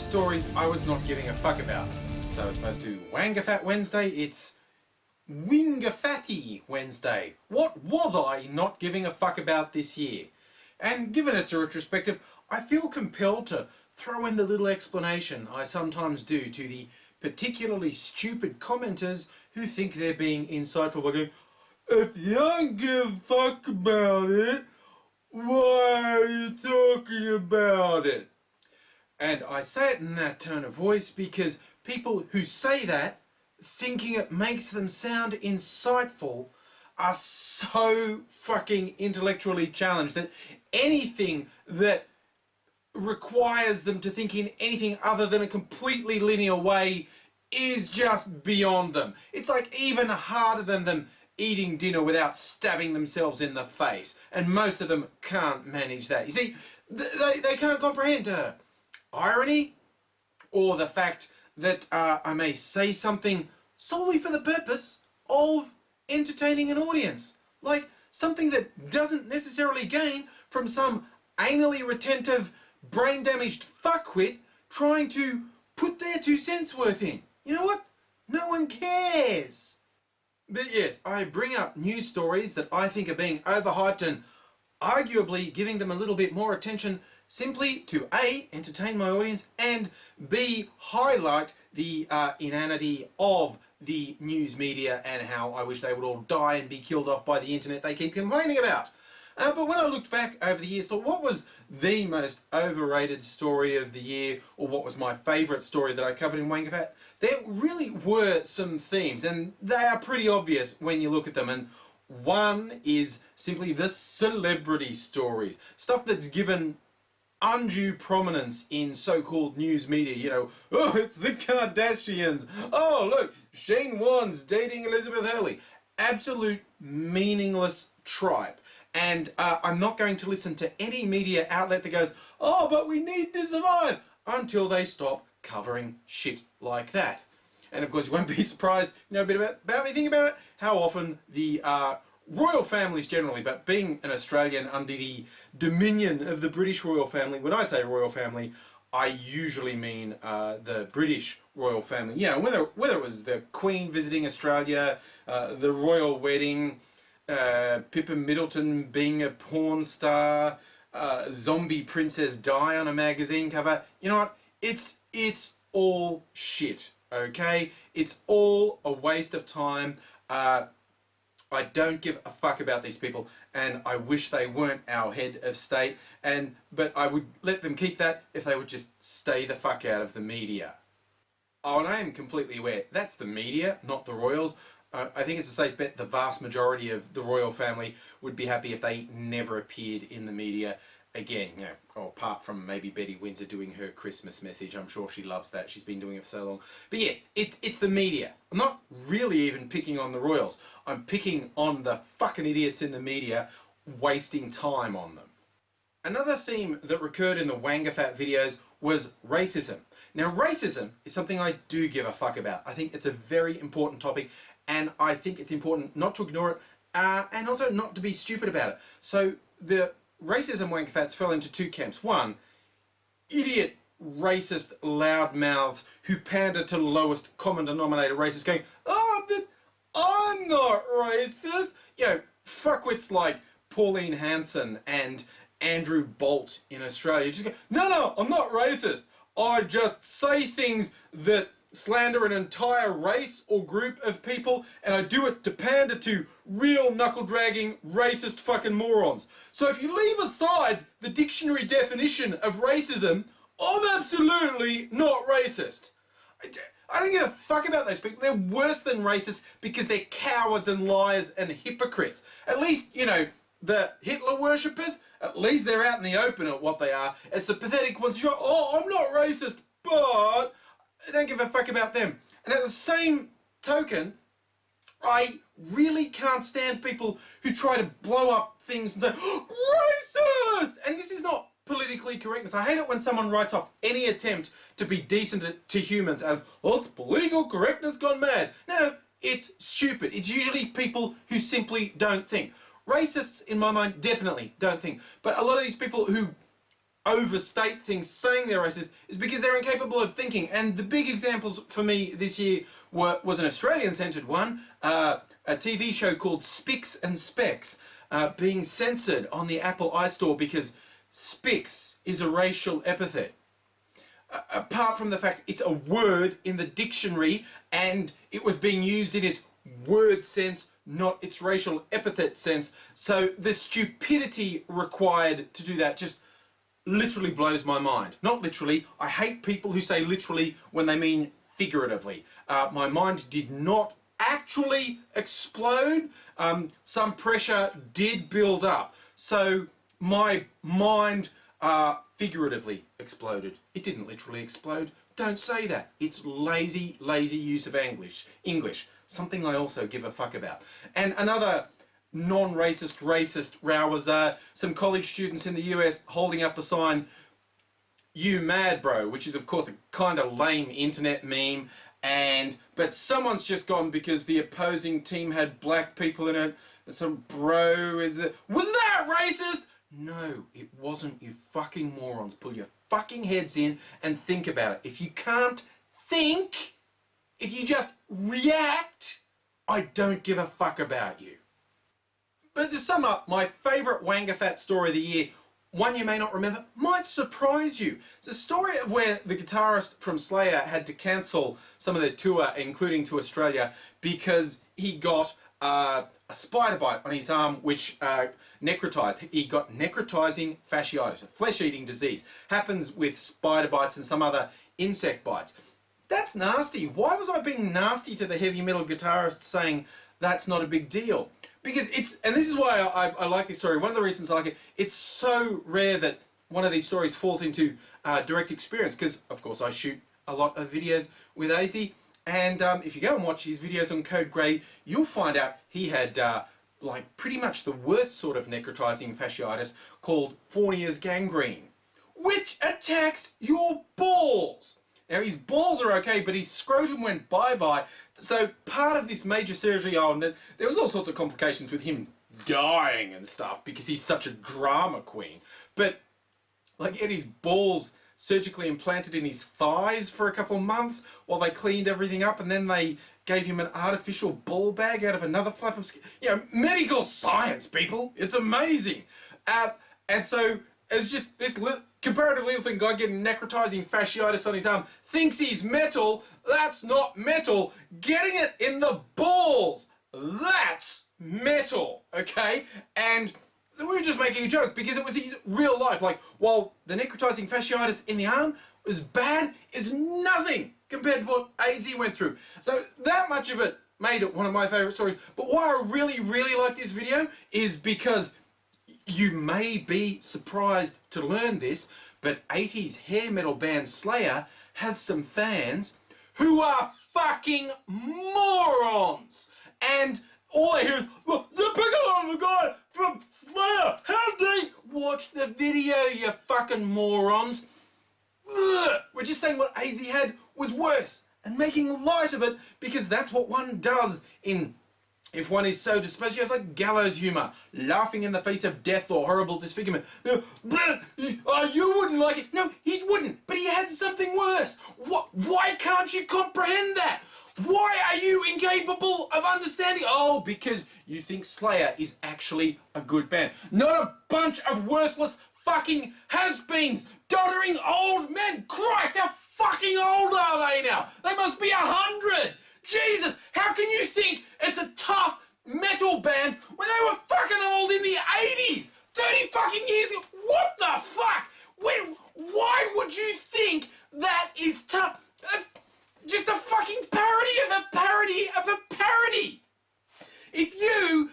stories I was not giving a fuck about. So as opposed to WAINGAFAT Wednesday, it's WINGAFATY Wednesday. What was I not giving a fuck about this year? And given it's a retrospective, I feel compelled to throw in the little explanation I sometimes do to the particularly stupid commenters who think they're being insightful by going, if you don't give a fuck about it, why are you talking about it? And I say it in that tone of voice because people who say that, thinking it makes them sound insightful, are so fucking intellectually challenged that anything that requires them to think in anything other than a completely linear way is just beyond them. It's like even harder than them eating dinner without stabbing themselves in the face, and most of them can't manage that. You see, they can't comprehend irony or the fact that I may say something solely for the purpose of entertaining an audience, like something that doesn't necessarily gain from some anally retentive, brain-damaged fuckwit trying to put their 2 cents worth in. You know what? No one cares. But yes, I bring up news stories that I think are being overhyped and arguably giving them a little bit more attention simply to A, entertain my audience, and B, highlight the inanity of the news media and how I wish they would all die and be killed off by the internet they keep complaining about. But when I looked back over the years, thought what was the most overrated story of the year, or what was my favourite story that I covered in WAINGAFAT, there really were some themes, and they are pretty obvious when you look at them. And one is simply the celebrity stories, stuff that's given undue prominence in so-called news media. You know, oh, it's the Kardashians. Oh, look, Shane Warne's dating Elizabeth Hurley. Absolute meaningless tripe. And I'm not going to listen to any media outlet that goes, oh, but we need to survive, until they stop covering shit like that. And of course, you won't be surprised, you know a bit about me, think about it, how often the royal families generally, but being an Australian under the dominion of the British royal family, when I say royal family, I usually mean the British royal family. You know, whether it was the Queen visiting Australia, the royal wedding, Pippa Middleton being a porn star, zombie Princess Di on a magazine cover. You know what? It's all shit, okay? It's all a waste of time. I don't give a fuck about these people, and I wish they weren't our head of state, but I would let them keep that if they would just stay the fuck out of the media. Oh, and I am completely aware, that's the media, not the royals. I think it's a safe bet the vast majority of the royal family would be happy if they never appeared in the media again, you know, apart from maybe Betty Windsor doing her Christmas message. I'm sure she loves that. She's been doing it for so long. But yes, it's the media. I'm not really even picking on the royals. I'm picking on the fucking idiots in the media wasting time on them. Another theme that recurred in the WAINGAFAT videos was racism. Now, racism is something I do give a fuck about. I think it's a very important topic, and I think it's important not to ignore it, and also not to be stupid about it. So the racism WAINGAFATs fell into 2 camps. One, idiot, racist loudmouths who pander to the lowest common denominator racists going, oh, but I'm not racist. You know, fuckwits like Pauline Hanson and Andrew Bolt in Australia just go, no, I'm not racist. I just say things that slander an entire race or group of people, and I do it to pander to real knuckle-dragging, racist fucking morons. So if you leave aside the dictionary definition of racism, I'm absolutely not racist. I don't give a fuck about those people. They're worse than racist because they're cowards and liars and hypocrites. At least, you know, the Hitler worshippers, at least they're out in the open at what they are. It's the pathetic ones who go, oh, I'm not racist, but I don't give a fuck about them. And at the same token, I really can't stand people who try to blow up things and say, racist! And this is not politically correctness. I hate it when someone writes off any attempt to be decent to humans as, oh, it's political correctness gone mad. No, it's stupid. It's usually people who simply don't think. Racists, in my mind, definitely don't think. But a lot of these people who overstate things saying they're racist is because they're incapable of thinking. And the big examples for me this year was an Australian-centred one, a TV show called Spicks and Specks, being censored on the Apple iStore because Spicks is a racial epithet. Apart from the fact it's a word in the dictionary and it was being used in its word sense, not its racial epithet sense. So the stupidity required to do that just literally blows my mind. Not literally. I hate people who say literally when they mean figuratively. My mind did not actually explode. Some pressure did build up. So my mind figuratively exploded. It didn't literally explode. Don't say that. It's lazy use of English. Something I also give a fuck about. And another non-racist, racist row was some college students in the US holding up a sign, "You mad bro," which is of course a kind of lame internet meme. But someone's just gone because the opposing team had black people in it. Some bro was that racist? No, it wasn't, you fucking morons. Pull your fucking heads in and think about it. If you can't think, if you just react, I don't give a fuck about you. But to sum up, my favourite WAINGAFAT story of the year, one you may not remember, might surprise you. It's a story of where the guitarist from Slayer had to cancel some of their tour, including to Australia, because he got a spider bite on his arm which necrotized. He got necrotizing fasciitis, a flesh-eating disease. Happens with spider bites and some other insect bites. That's nasty. Why was I being nasty to the heavy metal guitarist saying that's not a big deal? Because and this is why I like this story, one of the reasons I like it, it's so rare that one of these stories falls into direct experience, because of course I shoot a lot of videos with AZ, and if you go and watch his videos on Code Grey, you'll find out he had like pretty much the worst sort of necrotizing fasciitis called Fournier's gangrene, which attacks your balls. Now his balls are okay, but his scrotum went bye-bye. So part of this major surgery, there was all sorts of complications with him dying and stuff because he's such a drama queen. But like he had his balls surgically implanted in his thighs for a couple of months while they cleaned everything up, and then they gave him an artificial ball bag out of another flap of skin. You know, medical science, people. It's amazing. And so it's just this comparatively little thing, guy getting necrotizing fasciitis on his arm, thinks he's metal. That's not metal. Getting it in the balls, that's metal, okay? And so we were just making a joke because it was his real life. Like, while the necrotizing fasciitis in the arm was bad, is nothing compared to what AZ went through. So that much of it made it one of my favourite stories. But why I really like this video is because you may be surprised to learn this, but 80s hair metal band Slayer has some fans who are fucking morons. And all I hear is, well, they're picking on the guy from Slayer. How dare watch the video, you fucking morons. Ugh. We're just saying what AZ had was worse and making light of it because that's what one does if one is so disposed. It's like gallows humour, laughing in the face of death or horrible disfigurement. You wouldn't like it. No, he wouldn't, but he had something worse. Why can't you comprehend that? Why are you incapable of understanding? Oh, because you think Slayer is actually a good band. Not a bunch of worthless fucking has-beens, doddering old men. Christ, how fucking old are they now? They must be 100. Jesus, how can you think it's a tough metal band when they were fucking old in the 80s? 30 fucking years ago. What the fuck? Why would you think that is tough? Just a fucking parody of a parody of a parody. If you